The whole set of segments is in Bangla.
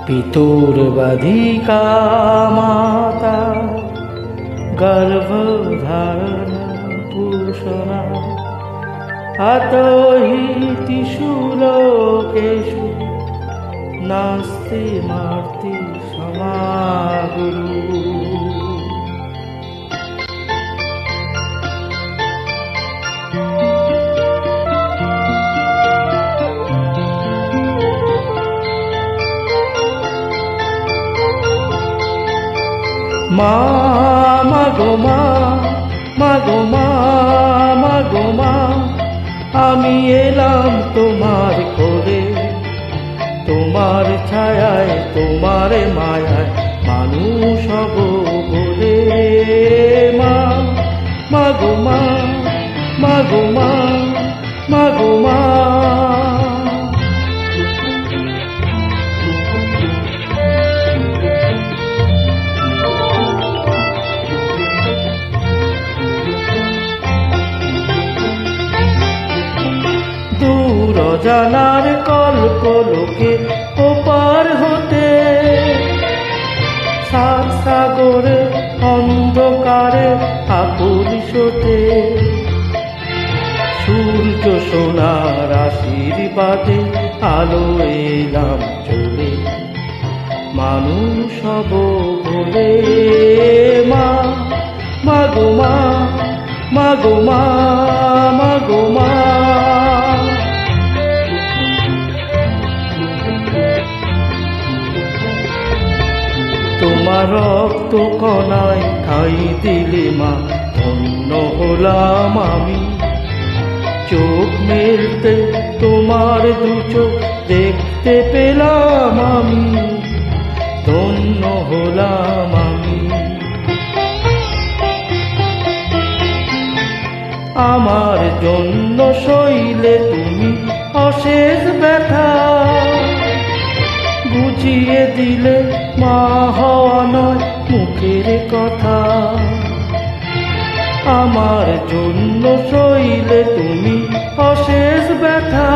পিতুর বাধিকা মাতা গর্ভধারণ পুষণা আতহি সুলোকেষু নাস্তি মার্তি সমাগুরু। মা মাগো মা, মাগো মা, মাগো মা, আমি এলাম তোমার কোলে, তোমার ছায়ায় তোমার মায়ায় মানুষ হব বলে। মা মাগো মা, মাগো মা, মাগো মা। দূর জানার কল্পলোকে ওপার হতে সাত সাগরে অন্ধকারে আকুল সোতে সূর্য সোনার আশীর্বাদে আলো এলাম চলে মানুষ হব বলে। মা মাগো মা, মাগো মা, মাগো মা। তোমার রক্ত কণায় ঠাঁই দিলে মা ধন্য হলাম আমি। চোখ মেলতে তোমার দু চোখ দেখতে পেলাম আমি, ধন্য হলাম আমি। আমার জন্য সইলে তুমি অশেষ ব্যথা, বুঝিয়ে দিলে মা হওয়া নয় মুখের কথা। আমার জন্য সইলে তুমি অশেষ ব্যথা,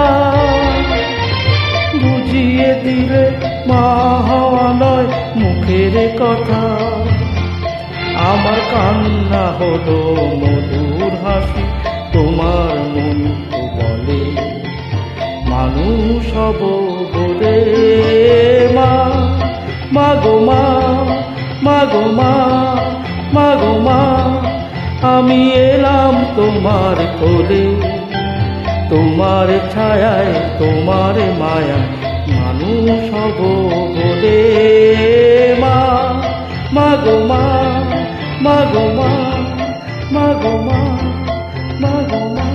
বুঝিয়ে দিলে মা হওয়া নয় মুখের কথা। আমার কান্না হলো মধুর হাসি, তোমার মন তো বলে মানুষ হব বলে। মা মাগো মা, মাগো মা, মাগো মা, আমি এলাম তোমার কোলে, তোমার ছায়ায় তোমার মায়ায় মানুষ হব বলে। মা মাগো মা, মাগো মা, মাগো মা, মাগো মা।